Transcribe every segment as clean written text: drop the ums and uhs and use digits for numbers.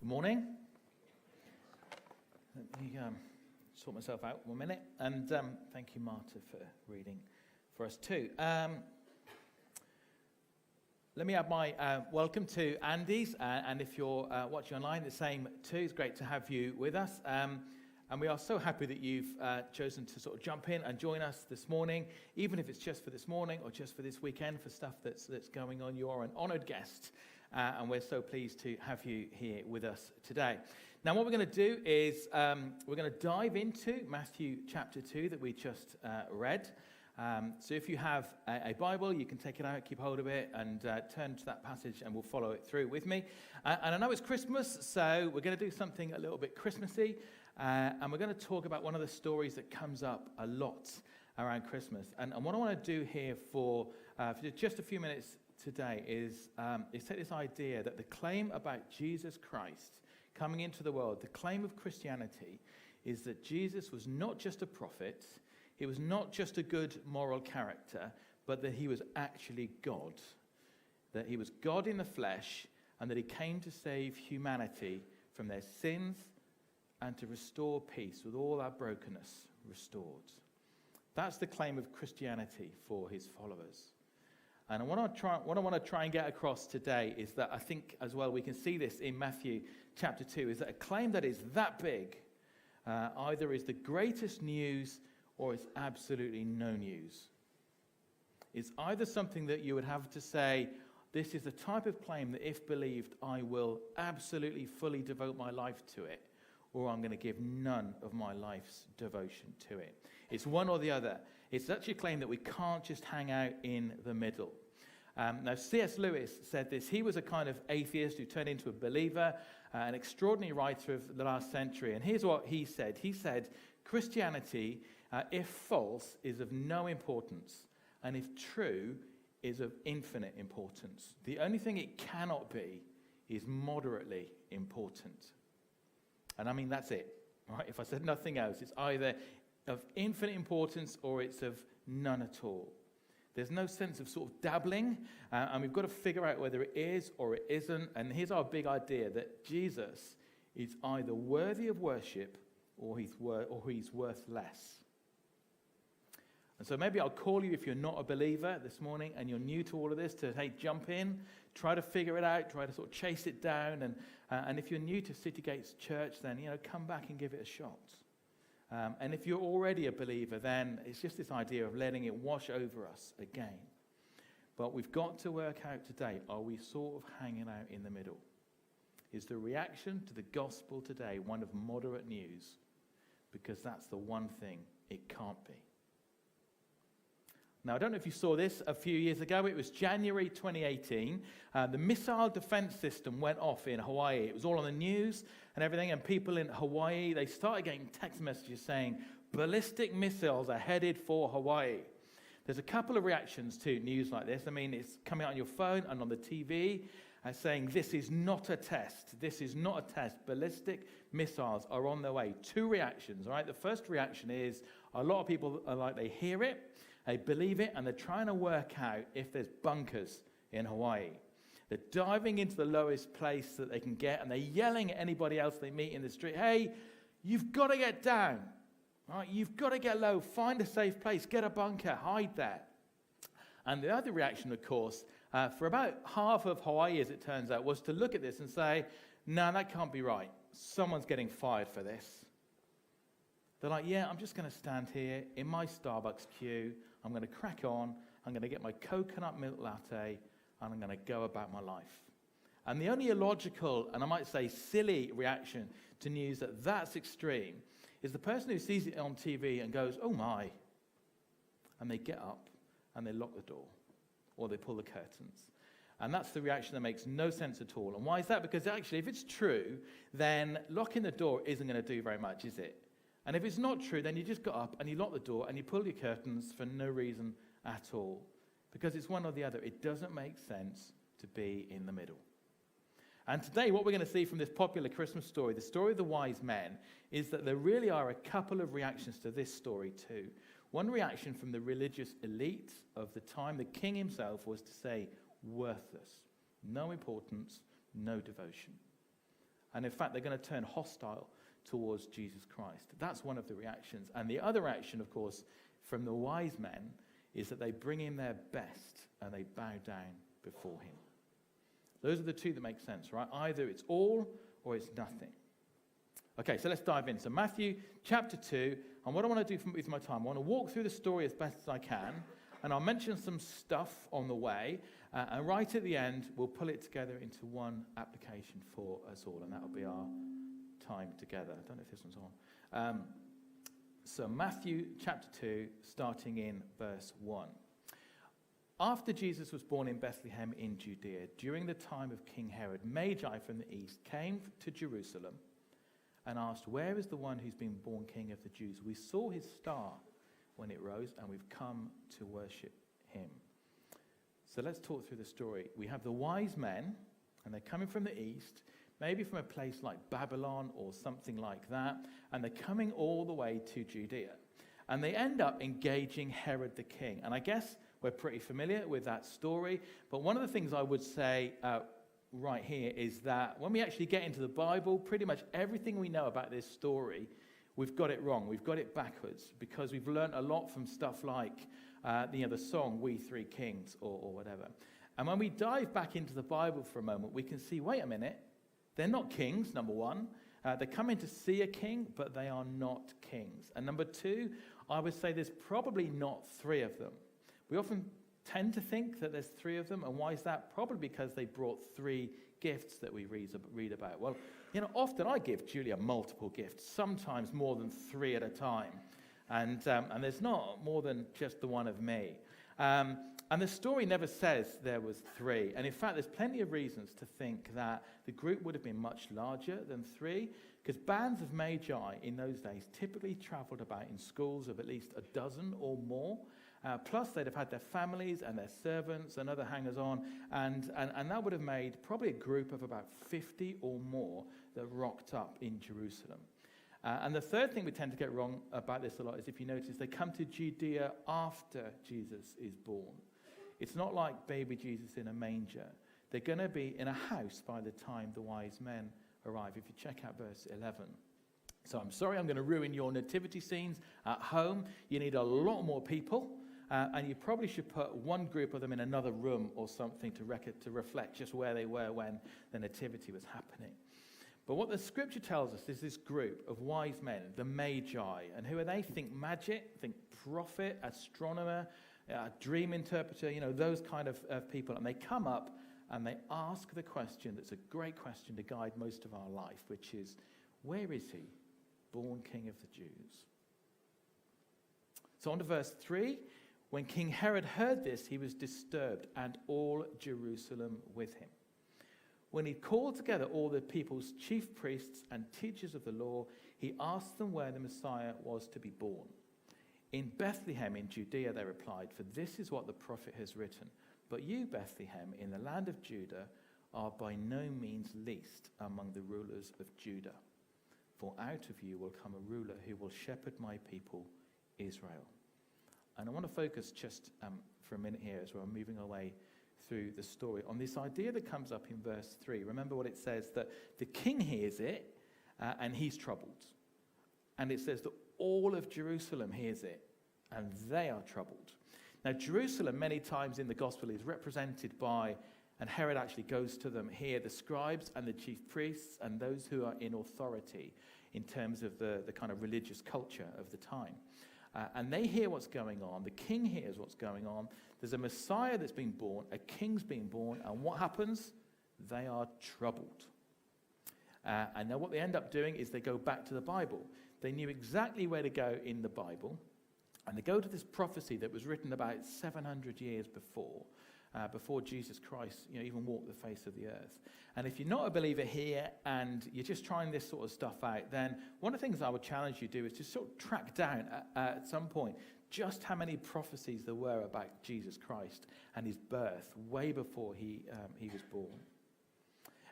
Good morning. Let me sort myself out 1 minute. And thank you, Marta, for reading for us too. Let me add my welcome to Andy's. And if you're watching online, the same too. It's great to have you with us. And we are so happy that you've chosen to sort of jump in and join us this morning, even if it's just for this morning or just for this weekend for stuff that's going on. You're an honoured guest. And we're so pleased to have you here with us today. Now, what we're going to do is we're going to dive into Matthew chapter 2 that we just read. So if you have a Bible, you can take it out, keep hold of it, and turn to that passage, and we'll follow it through with me. And I know it's Christmas, so we're going to do something a little bit Christmassy, and we're going to talk about one of the stories that comes up a lot around Christmas. And what I want to do here for just a few minutes today is take this idea that the claim about Jesus Christ coming into the world, the claim of Christianity, is that Jesus was not just a prophet, he was not just a good moral character, but that he was actually God. That he was God in the flesh, and that he came to save humanity from their sins and to restore peace with all our brokenness restored. That's the claim of Christianity for his followers. And what I want to try and get across today is that I think as well we can see this in Matthew chapter 2, is that a claim that is that big either is the greatest news or it's absolutely no news. It's either something that you would have to say, this is the type of claim that if believed, I will absolutely fully devote my life to it, or I'm going to give none of my life's devotion to it. It's one or the other. It's such a claim that we can't just hang out in the middle. Now, C.S. Lewis said this. He was a kind of atheist who turned into a believer, an extraordinary writer of the last century. And here's what he said. He said, Christianity, if false, is of no importance, and if true, is of infinite importance. The only thing it cannot be is moderately important. And I mean, that's it. Right? If I said nothing else, it's either of infinite importance or it's of none at all. There's no sense of sort of dabbling, and we've got to figure out whether it is or it isn't. And here's our big idea, that Jesus is either worthy of worship or he's worth less. And so maybe I'll call you, if you're not a believer this morning and you're new to all of this, to, hey, jump in, try to figure it out, try to sort of chase it down. And if you're new to City Gates Church, then, come back and give it a shot. And if you're already a believer, then it's just this idea of letting it wash over us again. But we've got to work out today, are we sort of hanging out in the middle? Is the reaction to the gospel today one of moderate news? Because that's the one thing it can't be. Now, I don't know if you saw this a few years ago. It was January 2018. The missile defense system went off in Hawaii. It was all on the news and everything. And people in Hawaii, they started getting text messages saying, ballistic missiles are headed for Hawaii. There's a couple of reactions to news like this. I mean, it's coming out on your phone and on the TV saying, this is not a test. This is not a test. Ballistic missiles are on their way. Two reactions, all right? The first reaction is a lot of people are like, they hear it, they believe it, and they're trying to work out if there's bunkers in Hawaii. They're diving into the lowest place that they can get, and they're yelling at anybody else they meet in the street, hey, you've got to get down. Right? You've got to get low. Find a safe place. Get a bunker. Hide there. And the other reaction, of course, for about half of Hawaii, as it turns out, was to look at this and say, no, that can't be right. Someone's getting fired for this. They're like, yeah, I'm just going to stand here in my Starbucks queue. I'm going to crack on. I'm going to get my coconut milk latte, and I'm going to go about my life. And the only illogical, and I might say silly, reaction to news that's extreme is the person who sees it on TV and goes, oh my, and they get up and they lock the door or they pull the curtains. And that's the reaction that makes no sense at all. And why is that? Because actually, if it's true, then locking the door isn't going to do very much, is it? And if it's not true, then you just got up and you lock the door and you pull your curtains for no reason at all. Because it's one or the other. It doesn't make sense to be in the middle. And today, what we're going to see from this popular Christmas story, the story of the wise men, is that there really are a couple of reactions to this story too. One reaction from the religious elite of the time, the king himself, was to say, worthless, no importance, no devotion. And in fact, they're going to turn hostile towards Jesus Christ. That's one of the reactions. And the other reaction, of course, from the wise men is that they bring him their best and they bow down before him. Those are the two that make sense, right? Either it's all or it's nothing. Okay, so let's dive in. So Matthew chapter 2, and what I want to do with my time, I want to walk through the story as best as I can, and I'll mention some stuff on the way, and right at the end, we'll pull it together into one application for us all, and that'll be our time together. I don't know if this one's on. So Matthew chapter 2, starting in verse 1. After Jesus was born in Bethlehem in Judea, during the time of King Herod, Magi from the east came to Jerusalem and asked, "Where is the one who's been born King of the Jews? We saw his star when it rose, and we've come to worship him." So let's talk through the story. We have the wise men, and they're coming from the east, maybe from a place like Babylon or something like that, and they're coming all the way to Judea. And they end up engaging Herod the king. And I guess we're pretty familiar with that story, but one of the things I would say right here is that when we actually get into the Bible, pretty much everything we know about this story, we've got it wrong. We've got it backwards, because we've learned a lot from stuff like the song We Three Kings or whatever. And when we dive back into the Bible for a moment, we can see, wait a minute, they're not kings, number one. They're coming to see a king, but they are not kings. And number two, I would say there's probably not three of them. We often tend to think that there's three of them, and why is that? Probably because they brought three gifts that we read about. Well, often I give Julia multiple gifts, sometimes more than three at a time, and there's not more than just the one of me. And the story never says there was three, and in fact, there's plenty of reasons to think that the group would have been much larger than three, because bands of Magi in those days typically traveled about in schools of at least a dozen or more. Plus, they'd have had their families and their servants and other hangers-on, and that would have made probably a group of about 50 or more that rocked up in Jerusalem. And the third thing we tend to get wrong about this a lot is, if you notice, they come to Judea after Jesus is born. It's not like baby Jesus in a manger. They're going to be in a house by the time the wise men arrive, if you check out verse 11. So I'm sorry, I'm going to ruin your nativity scenes at home. You need a lot more people. And you probably should put one group of them in another room or something to reflect just where they were when the nativity was happening. But what the scripture tells us is this group of wise men, the Magi. And who are they? Think magic, think prophet, astronomer, dream interpreter, those kind of people. And they come up and they ask the question that's a great question to guide most of our life, which is, where is he, born King of the Jews? So on to verse 3. When King Herod heard this, he was disturbed, and all Jerusalem with him. When he called together all the people's chief priests and teachers of the law, he asked them where the Messiah was to be born. "In Bethlehem in Judea," they replied, "for this is what the prophet has written. But you, Bethlehem, in the land of Judah, are by no means least among the rulers of Judah. For out of you will come a ruler who will shepherd my people, Israel." And I want to focus just for a minute here as we're moving our way through the story on this idea that comes up in verse 3. Remember what it says, that the king hears it and he's troubled. And it says that all of Jerusalem hears it and they are troubled. Now, Jerusalem many times in the gospel is represented by, and Herod actually goes to them here, the scribes and the chief priests and those who are in authority in terms of the kind of religious culture of the time. And they hear what's going on. The king hears what's going on. There's a Messiah that's been born. A king's been born. And what happens? They are troubled. And now what they end up doing is they go back to the Bible. They knew exactly where to go in the Bible. And they go to this prophecy that was written about 700 years before Jesus Christ even walked the face of the earth. And if you're not a believer here and you're just trying this sort of stuff out, then one of the things I would challenge you to do is to sort of track down at some point just how many prophecies there were about Jesus Christ and his birth way before he was born.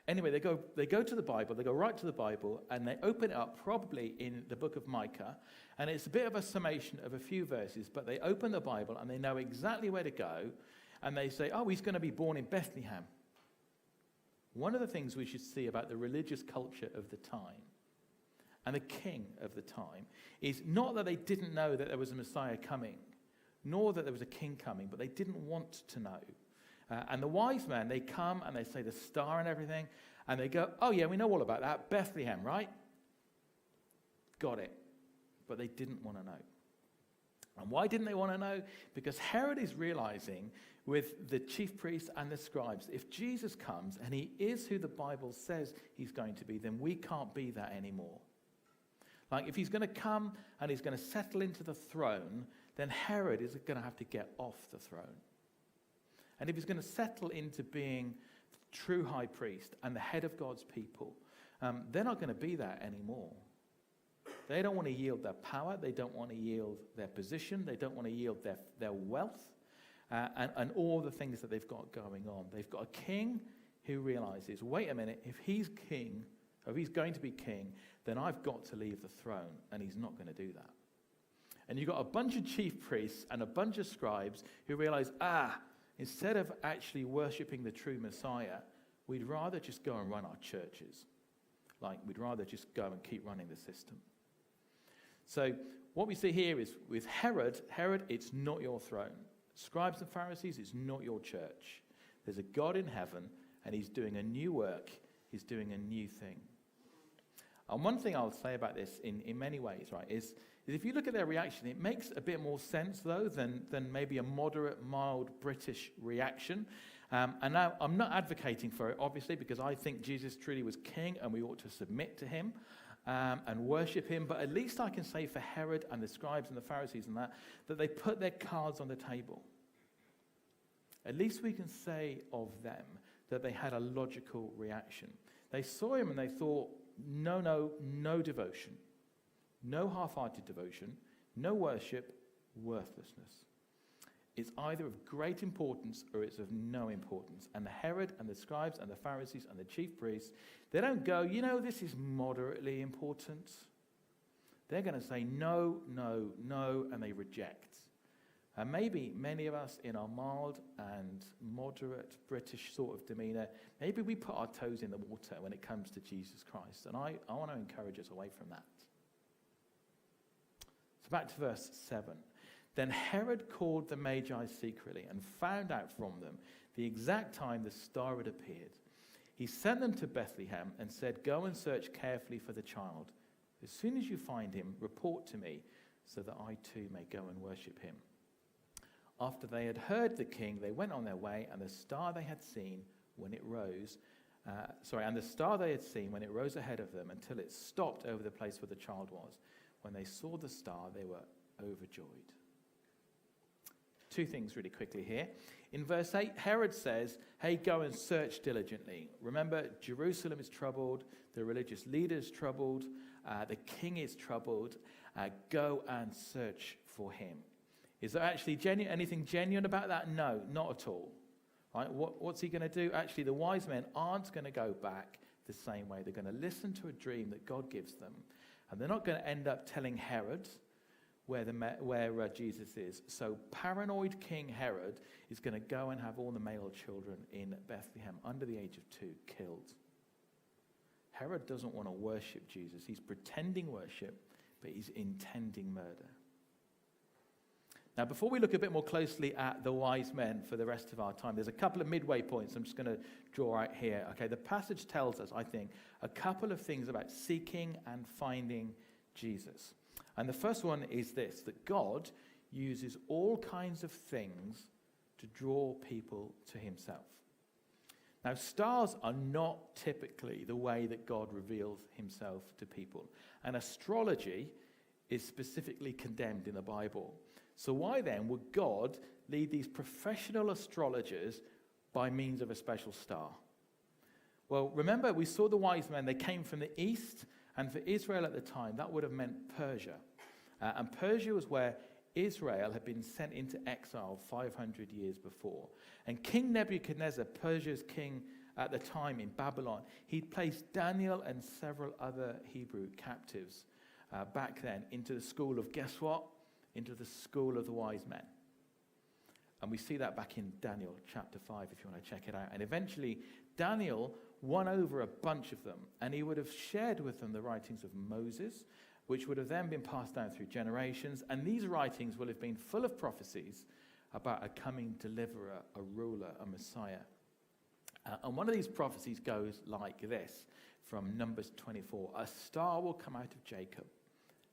Anyway, they go to the Bible, they go right to the Bible, and they open it up probably in the book of Micah, and it's a bit of a summation of a few verses, but they open the Bible and they know exactly where to go, and they say, oh, he's going to be born in Bethlehem. one of the things we should see about the religious culture of the time and the king of the time is not that they didn't know that there was a Messiah coming, nor that there was a king coming, but they didn't want to know. And the wise men, they come and they say the star and everything, and they go, oh yeah, we know all about that. Bethlehem, right? Got it. But they didn't want to know. And why didn't they want to know? Because Herod is realizing with the chief priests and the scribes, if Jesus comes and he is who the Bible says he's going to be, then we can't be that anymore. Like if he's going to come and he's going to settle into the throne, then Herod is going to have to get off the throne. And if he's going to settle into being true high priest and the head of God's people, they're not going to be that anymore. They don't want to yield their power. They don't want to yield their position. They don't want to yield their wealth and all the things that they've got going on. They've got a king who realizes, wait a minute, if he's king, or if he's going to be king, then I've got to leave the throne, and he's not going to do that. And you've got a bunch of chief priests and a bunch of scribes who realize, instead of actually worshipping the true Messiah, we'd rather just go and run our churches. Like, we'd rather just go and keep running the system. So what we see here is with Herod, it's not your throne. Scribes and Pharisees, it's not your church. There's a God in heaven, and he's doing a new work. He's doing a new thing. And one thing I'll say about this in many ways, right, is if you look at their reaction, it makes a bit more sense, though, than maybe a moderate, mild British reaction. And now, I'm not advocating for it, obviously, because I think Jesus truly was king, and we ought to submit to him and worship him. But at least I can say for Herod and the scribes and the Pharisees and that they put their cards on the table. At least we can say of them that they had a logical reaction. They saw him and they thought, no devotion. No half-hearted devotion, no worship, worthlessness. It's either of great importance or it's of no importance. And the Herod and the scribes and the Pharisees and the chief priests, they don't go, this is moderately important. They're going to say no, and they reject. And maybe many of us in our mild and moderate British sort of demeanor, maybe we put our toes in the water when it comes to Jesus Christ. And I want to encourage us away from that. So back to verse 7. Then Herod called the Magi secretly and found out from them the exact time the star had appeared. He sent them to Bethlehem and said, "Go and search carefully for the child. As soon as you find him, report to me so that I too may go and worship him." After they had heard the king, they went on their way, and the star they had seen when it rose ahead of them until it stopped over the place where the child was. When they saw the star, they were overjoyed. Two things really quickly here. In verse 8, Herod says, hey, go and search diligently. Remember, Jerusalem is troubled, the religious leaders troubled, the king is troubled. Go and search for him. Is there actually anything genuine about that? No, not at all. Right? What's he going to do? Actually, the wise men aren't going to go back the same way. They're going to listen to a dream that God gives them. And they're not going to end up telling Herod where Jesus is. So paranoid King Herod is going to go and have all the male children in Bethlehem under the age of 2 killed. Herod doesn't want to worship Jesus. He's pretending worship, but he's intending murder. Now, before we look a bit more closely at the wise men for the rest of our time, there's a couple of midway points I'm just going to draw out here. Okay, the passage tells us, I think, a couple of things about seeking and finding Jesus. And the first one is this, that God uses all kinds of things to draw people to himself. Now, stars are not typically the way that God reveals himself to people. And astrology is specifically condemned in the Bible. So why then would God lead these professional astrologers by means of a special star? Well, remember, we saw the wise men, they came from the east, and for Israel at the time, that would have meant Persia. And Persia was where Israel had been sent into exile 500 years before. And King Nebuchadnezzar, Persia's king at the time in Babylon, he'd placed Daniel and several other Hebrew captives back then into the school of, guess what? Into the school of the wise men. And we see that back in Daniel chapter 5, if you want to check it out. And eventually, Daniel won over a bunch of them, and he would have shared with them the writings of Moses, which would have then been passed down through generations, and these writings will have been full of prophecies about a coming deliverer, a ruler, a Messiah. And one of these prophecies goes like this, from Numbers 24. A star will come out of Jacob.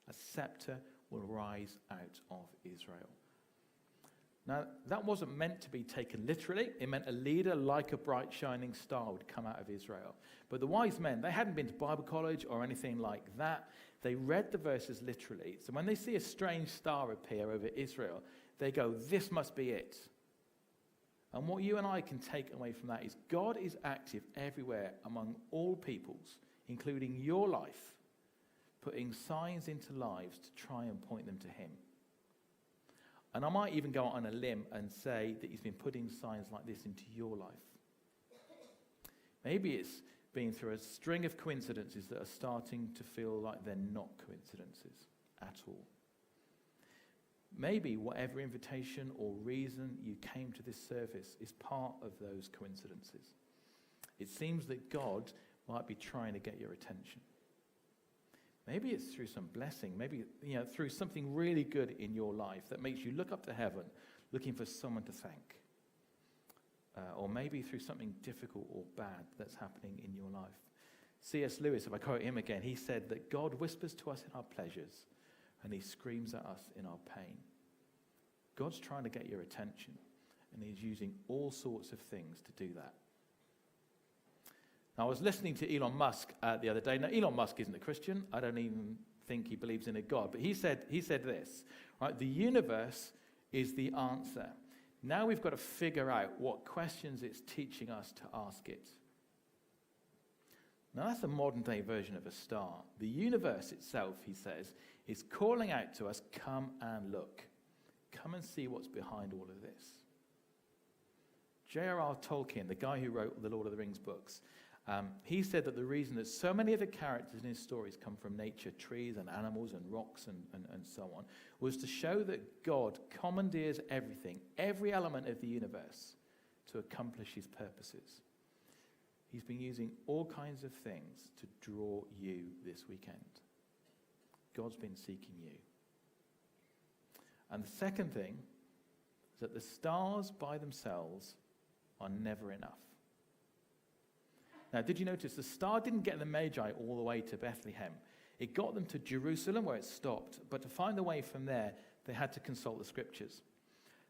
A scepter will rise out of Israel. Now, that wasn't meant to be taken literally. It meant a leader like a bright shining star would come out of Israel. But the wise men, they hadn't been to Bible college or anything like that. They read the verses literally. So when they see a strange star appear over Israel, they go, this must be it. And what you and I can take away from that is God is active everywhere among all peoples, including your life, putting signs into lives to try and point them to him. And I might even go out on a limb and say that he's been putting signs like this into your life. Maybe it's been through a string of coincidences that are starting to feel like they're not coincidences at all. Maybe whatever invitation or reason you came to this service is part of those coincidences. It seems that God might be trying to get your attention. Maybe it's through some blessing, maybe through something really good in your life that makes you look up to heaven, looking for someone to thank. Or maybe through something difficult or bad that's happening in your life. C.S. Lewis, if I quote him again, he said that God whispers to us in our pleasures and he screams at us in our pain. God's trying to get your attention, and he's using all sorts of things to do that. Now, I was listening to Elon Musk the other day. Now, Elon Musk isn't a Christian. I don't even think he believes in a God. But he said this, right? The universe is the answer. Now we've got to figure out what questions it's teaching us to ask it. Now, that's a modern-day version of a star. The universe itself, he says, is calling out to us, come and look. Come and see what's behind all of this. J.R.R. Tolkien, the guy who wrote the Lord of the Rings books, he said that the reason that so many of the characters in his stories come from nature, trees and animals and rocks and so on, was to show that God commandeers everything, every element of the universe, to accomplish his purposes. He's been using all kinds of things to draw you this weekend. God's been seeking you. And the second thing is that the stars by themselves are never enough. Now, did you notice the star didn't get the Magi all the way to Bethlehem? It got them to Jerusalem where it stopped, but to find the way from there, they had to consult the scriptures.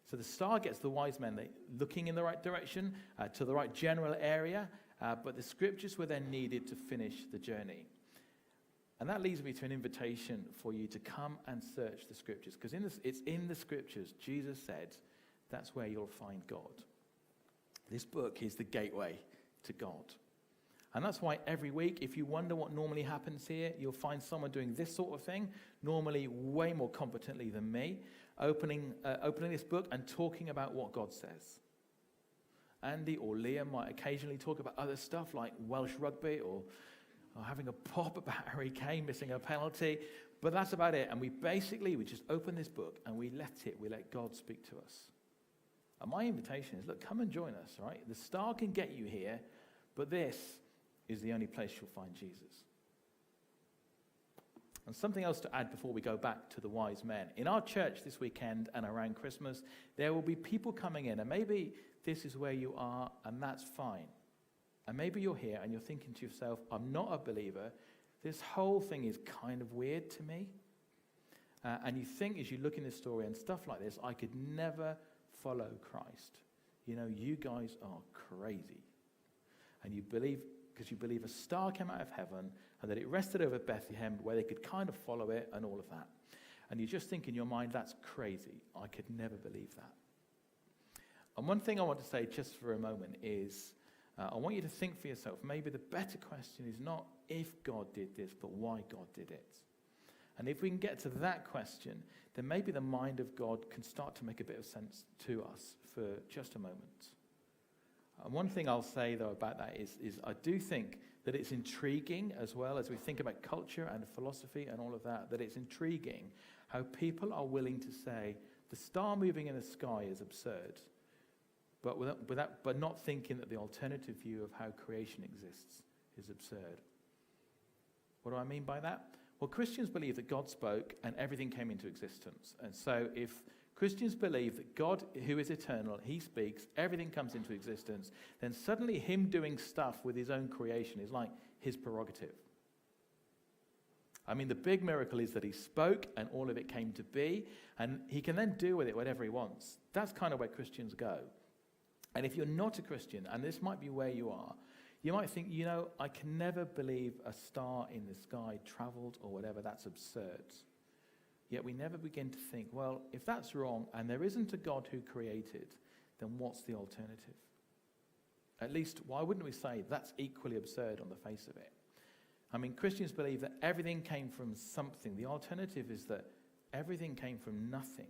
So the star gets the wise men looking in the right direction, to the right general area, but the scriptures were then needed to finish the journey. And that leads me to an invitation for you to come and search the scriptures, because it's in the scriptures, Jesus said, that's where you'll find God. This book is the gateway to God. And that's why every week, if you wonder what normally happens here, you'll find someone doing this sort of thing, normally way more competently than me, opening this book and talking about what God says. Andy or Liam might occasionally talk about other stuff like Welsh rugby or having a pop about Harry Kane missing a penalty, but that's about it. And we just open this book and we let God speak to us. And my invitation is, look, come and join us, right? The star can get you here, but this is the only place you'll find Jesus. And something else to add before we go back to the wise men. In our church this weekend and around Christmas, there will be people coming in, and maybe this is where you are, and that's fine. And maybe you're here and you're thinking to yourself, I'm not a believer. This whole thing is kind of weird to me. And you think as you look in this story and stuff like this, I could never follow Christ. You guys are crazy. And you believe, because you believe a star came out of heaven and that it rested over Bethlehem where they could kind of follow it and all of that. And you just think in your mind, that's crazy. I could never believe that. And one thing I want to say just for a moment is, I want you to think for yourself, maybe the better question is not if God did this, but why God did it. And if we can get to that question, then maybe the mind of God can start to make a bit of sense to us for just a moment. And one thing I'll say, though, about that is I do think that it's intriguing as well as we think about culture and philosophy and all of that, that it's intriguing how people are willing to say the star moving in the sky is absurd. but not thinking that the alternative view of how creation exists is absurd. What do I mean by that? Well, Christians believe that God spoke and everything came into existence. And so if Christians believe that God, who is eternal, he speaks, everything comes into existence, then suddenly him doing stuff with his own creation is like his prerogative. I mean, the big miracle is that he spoke and all of it came to be, and he can then do with it whatever he wants. That's kind of where Christians go. And if you're not a Christian, and this might be where you are, you might think, I can never believe a star in the sky traveled or whatever. That's absurd. Yet we never begin to think, well, if that's wrong and there isn't a God who created, then what's the alternative? At least, why wouldn't we say that's equally absurd on the face of it? I mean, Christians believe that everything came from something. The alternative is that everything came from nothing,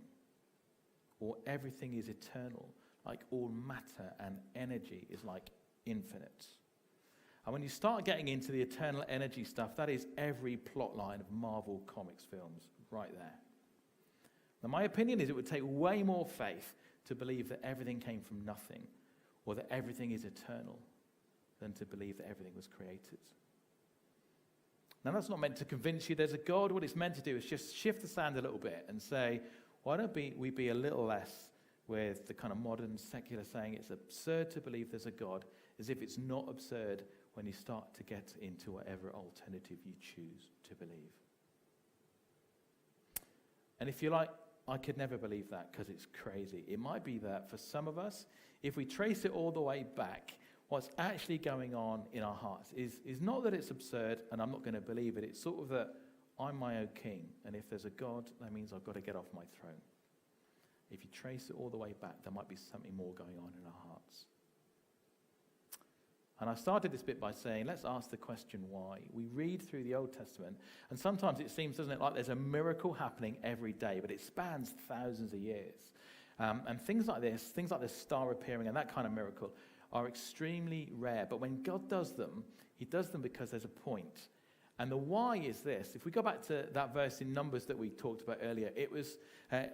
or everything is eternal, like all matter and energy is like infinite. And when you start getting into the eternal energy stuff, that is every plot line of Marvel Comics films right there. Now, my opinion is it would take way more faith to believe that everything came from nothing or that everything is eternal than to believe that everything was created. Now, that's not meant to convince you there's a God. What it's meant to do is just shift the sand a little bit and say, why don't we be a little less with the kind of modern secular saying it's absurd to believe there's a God, as if it's not absurd when you start to get into whatever alternative you choose to believe. And if you're like, I could never believe that because it's crazy, it might be that for some of us, if we trace it all the way back, what's actually going on in our hearts is not that it's absurd and I'm not going to believe it. It's sort of that I'm my own king, and if there's a God, that means I've got to get off my throne. If you trace it all the way back, there might be something more going on in our hearts. And I started this bit by saying, let's ask the question why. We read through the Old Testament, and sometimes it seems, doesn't it, like there's a miracle happening every day, but it spans thousands of years. And things like the star appearing and that kind of miracle are extremely rare. But when God does them, he does them because there's a point. And the why is this. If we go back to that verse in Numbers that we talked about earlier, it was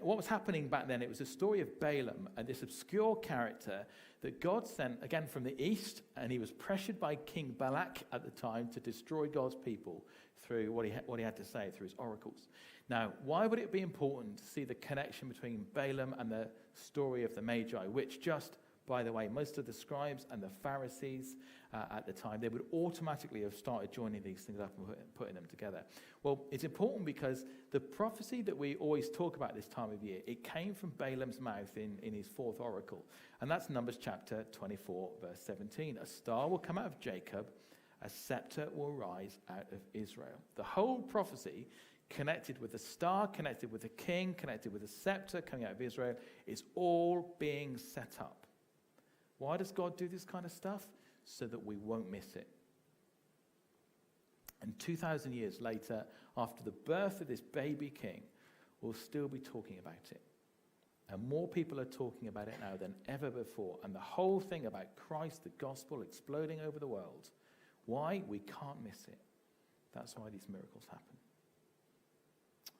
what was happening back then. It was a story of Balaam, and this obscure character that God sent, again, from the east, and he was pressured by King Balak at the time to destroy God's people through what he had to say, through his oracles. Now, why would it be important to see the connection between Balaam and the story of the Magi, which just, by the way, most of the scribes and the Pharisees at the time, they would automatically have started joining these things up and putting them together. Well, it's important because the prophecy that we always talk about this time of year, it came from Balaam's mouth in his fourth oracle. And that's Numbers chapter 24, verse 17. A star will come out of Jacob, a scepter will rise out of Israel. The whole prophecy connected with the star, connected with the king, connected with the scepter coming out of Israel, is all being set up. Why does God do this kind of stuff? So that we won't miss it. And 2,000 years later, after the birth of this baby king, we'll still be talking about it. And more people are talking about it now than ever before. And the whole thing about Christ, the gospel, exploding over the world. Why? We can't miss it. That's why these miracles happen.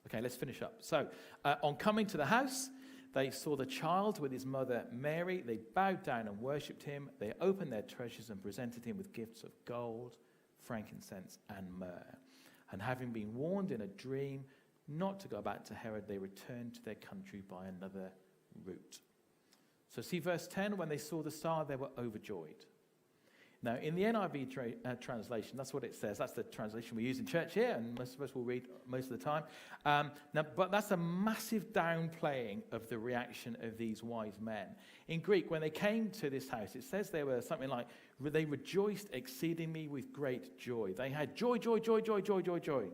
Okay, let's finish up. So, on coming to the house, they saw the child with his mother Mary. They bowed down and worshipped him. They opened their treasures and presented him with gifts of gold, frankincense, and myrrh. And having been warned in a dream not to go back to Herod, they returned to their country by another route. So see verse 10, when they saw the star, they were overjoyed. Now, in the NIV translation, that's what it says. That's the translation we use in church here, and most of us will read most of the time. But that's a massive downplaying of the reaction of these wise men. In Greek, when they came to this house, it says they were something like, they rejoiced exceedingly with great joy. They had joy, joy, joy, joy, joy, joy, joy.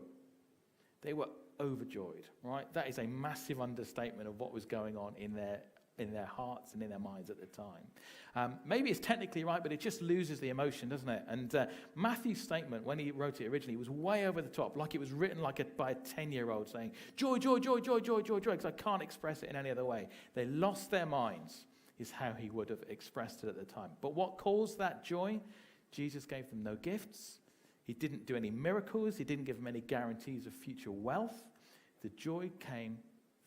They were overjoyed, right? That is a massive understatement of what was going on in their hearts and in their minds at the time. Maybe it's technically right, but it just loses the emotion, doesn't it? And Matthew's statement, when he wrote it originally, was way over the top, like it was written by a 10-year-old saying, joy, joy, joy, joy, joy, joy, joy, because I can't express it in any other way. They lost their minds, is how he would have expressed it at the time. But what caused that joy? Jesus gave them no gifts. He didn't do any miracles. He didn't give them any guarantees of future wealth. The joy came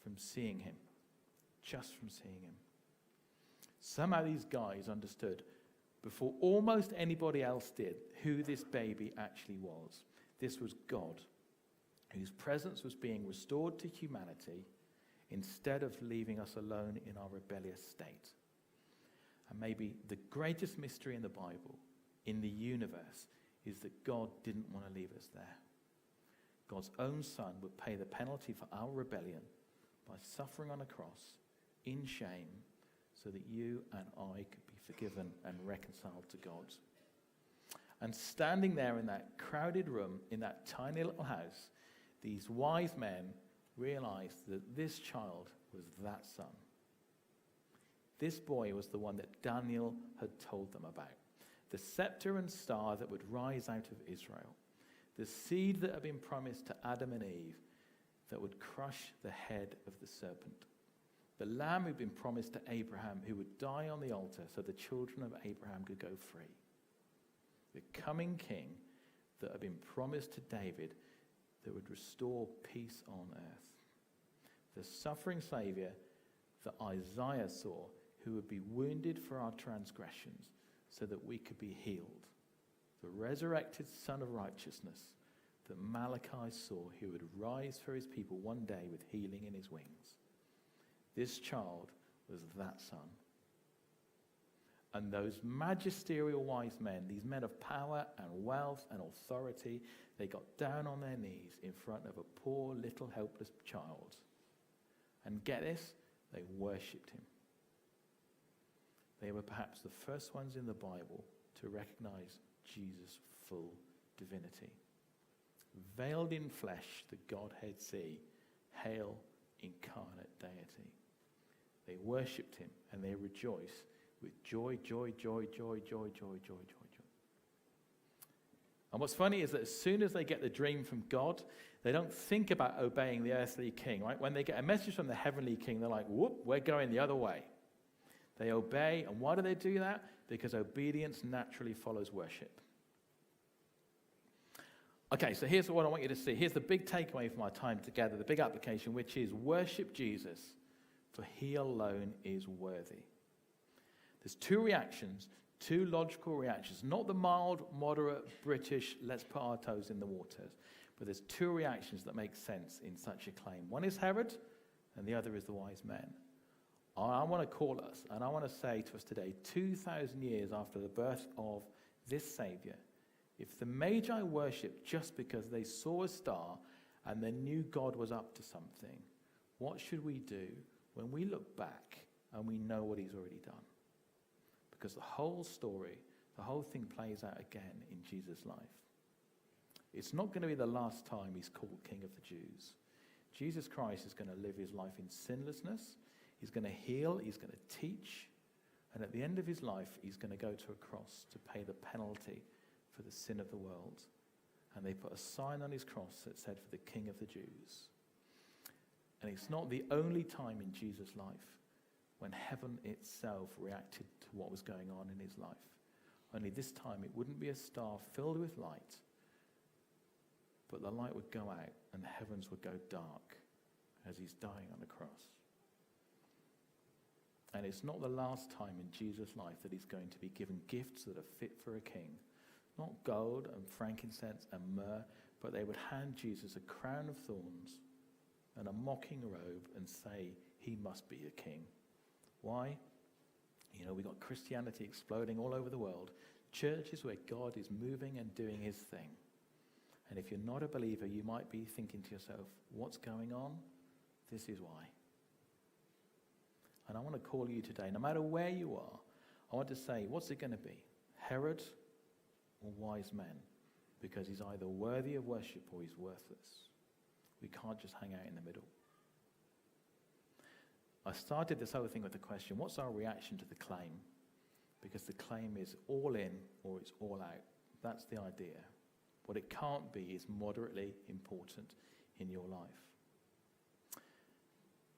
from seeing him. Just from seeing him. Somehow these guys understood, before almost anybody else did, who this baby actually was. This was God, whose presence was being restored to humanity instead of leaving us alone in our rebellious state. And maybe the greatest mystery in the Bible, in the universe, is that God didn't want to leave us there. God's own Son would pay the penalty for our rebellion by suffering on a cross in shame so that you and I could be forgiven and reconciled to God. And standing there in that crowded room, in that tiny little house, these wise men realized that this child was that son. This boy was the one that Daniel had told them about. The scepter and star that would rise out of Israel. The seed that had been promised to Adam and Eve that would crush the head of the serpent. The lamb who'd been promised to Abraham, who would die on the altar so the children of Abraham could go free. The coming king that had been promised to David that would restore peace on earth. The suffering Saviour that Isaiah saw, who would be wounded for our transgressions so that we could be healed. The resurrected Son of Righteousness that Malachi saw, who would rise for his people one day with healing in his wings. This child was that son. And those magisterial wise men, these men of power and wealth and authority, they got down on their knees in front of a poor little helpless child. And get this, they worshipped him. They were perhaps the first ones in the Bible to recognize Jesus' full divinity. Veiled in flesh, the Godhead see, hail incarnate deity. They worshipped him and they rejoice with joy, joy, joy, joy, joy, joy, joy, joy, joy. And what's funny is that as soon as they get the dream from God, they don't think about obeying the earthly king, right? When they get a message from the heavenly king, they're like, whoop, we're going the other way. They obey, and why do they do that? Because obedience naturally follows worship. Okay, so here's what I want you to see. Here's the big takeaway from our time together, the big application, which is worship Jesus, for he alone is worthy. There's two reactions, two logical reactions, not the mild, moderate, British, let's put our toes in the waters, but there's two reactions that make sense in such a claim. One is Herod, and the other is the wise men. I want to call us, and I want to say to us today, 2,000 years after the birth of this Saviour, if the Magi worshipped just because they saw a star and they knew God was up to something, what should we do when we look back and we know what he's already done? Because the whole story, the whole thing plays out again in Jesus' life. It's not going to be the last time he's called King of the Jews. Jesus Christ is going to live his life in sinlessness. He's going to heal. He's going to teach. And at the end of his life, he's going to go to a cross to pay the penalty for the sin of the world. And they put a sign on his cross that said, for the King of the Jews. And it's not the only time in Jesus' life when heaven itself reacted to what was going on in his life. Only this time it wouldn't be a star filled with light, but the light would go out and the heavens would go dark as he's dying on the cross. And it's not the last time in Jesus' life that he's going to be given gifts that are fit for a king. Not gold and frankincense and myrrh, but they would hand Jesus a crown of thorns and a mocking robe and say he must be a king. Why? You know, we've got Christianity exploding all over the world. Churches where God is moving and doing his thing. And if you're not a believer, you might be thinking to yourself, what's going on? This is why. And I want to call you today, no matter where you are, I want to say, what's it going to be? Herod or wise men? Because he's either worthy of worship or he's worthless. We can't just hang out in the middle. I started this whole thing with the question, what's our reaction to the claim? Because the claim is all in or it's all out. That's the idea. What it can't be is moderately important in your life.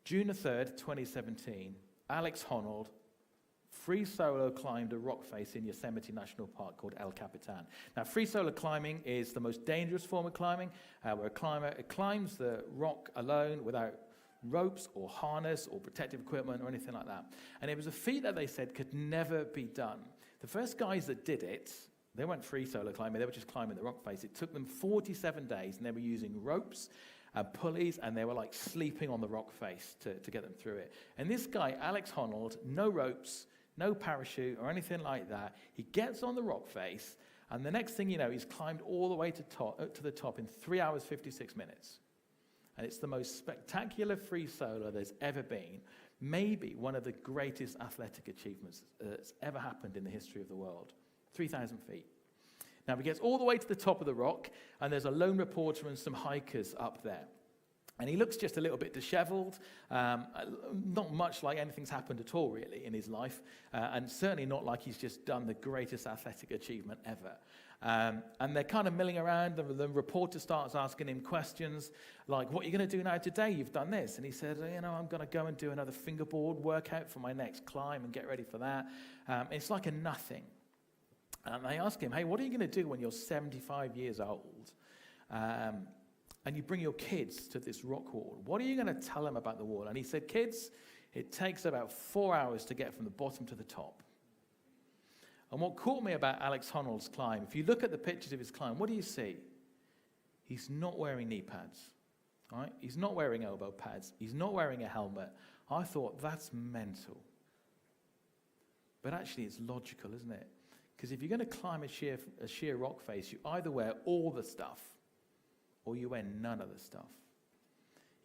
June 3rd, 2017, Alex Honnold free solo climbed a rock face in Yosemite National Park called El Capitan. Now, free solo climbing is the most dangerous form of climbing, where a climber climbs the rock alone without ropes or harness or protective equipment or anything like that. And it was a feat that they said could never be done. The first guys that did it, they weren't free solo climbing, they were just climbing the rock face. It took them 47 days, and they were using ropes and pulleys, and they were like sleeping on the rock face to get them through it. And this guy, Alex Honnold, no ropes, no parachute or anything like that. He gets on the rock face, and the next thing you know, he's climbed all the way to the top in 3 hours, 56 minutes. And it's the most spectacular free solo there's ever been. Maybe one of the greatest athletic achievements that's ever happened in the history of the world. 3,000 feet. Now, he gets all the way to the top of the rock, and there's a lone reporter and some hikers up there. And he looks just a little bit disheveled, not much like anything's happened at all, really, in his life, and certainly not like he's just done the greatest athletic achievement ever. And they're kind of milling around. The reporter starts asking him questions like, what are you going to do now today? You've done this. And he said, I'm going to go and do another fingerboard workout for my next climb and get ready for that. It's like a nothing. And they ask him, hey, what are you going to do when you're 75 years old? And you bring your kids to this rock wall. What are you going to tell them about the wall? And he said, kids, it takes about 4 hours to get from the bottom to the top. And what caught me about Alex Honnold's climb, if you look at the pictures of his climb, what do you see? He's not wearing knee pads. Right? He's not wearing elbow pads. He's not wearing a helmet. I thought, that's mental. But actually, it's logical, isn't it? Because if you're going to climb a sheer rock face, you either wear all the stuff or you wear none of the stuff.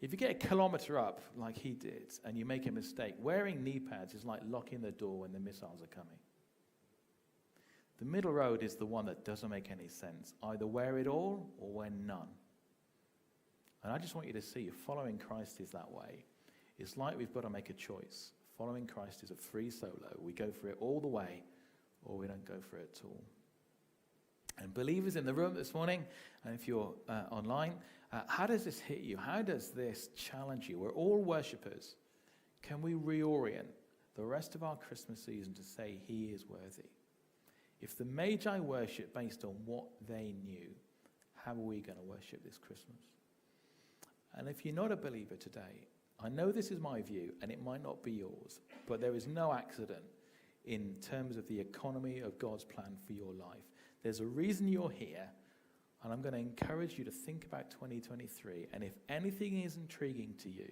If you get a kilometer up, like he did, and you make a mistake, wearing knee pads is like locking the door when the missiles are coming. The middle road is the one that doesn't make any sense. Either wear it all or wear none. And I just want you to see, following Christ is that way. It's like we've got to make a choice. Following Christ is a free solo. We go for it all the way, or we don't go for it at all. And believers in the room this morning, and if you're online, how does this hit you? How does this challenge you? We're all worshippers. Can we reorient the rest of our Christmas season to say he is worthy? If the Magi worship based on what they knew, how are we going to worship this Christmas? And if you're not a believer today, I know this is my view, and it might not be yours, but there is no accident in terms of the economy of God's plan for your life. There's a reason you're here, and I'm going to encourage you to think about 2023, and if anything is intriguing to you,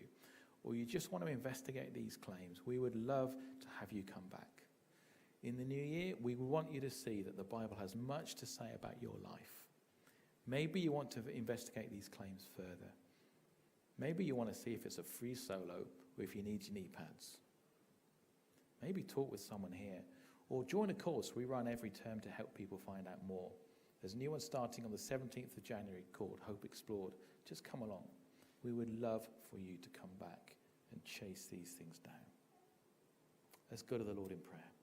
or you just want to investigate these claims, we would love to have you come back. In the new year, we want you to see that the Bible has much to say about your life. Maybe you want to investigate these claims further. Maybe you want to see if it's a free solo or if you need your knee pads. Maybe talk with someone here, or join a course we run every term to help people find out more. There's a new one starting on the 17th of January called Hope Explored. Just come along. We would love for you to come back and chase these things down. Let's go to the Lord in prayer.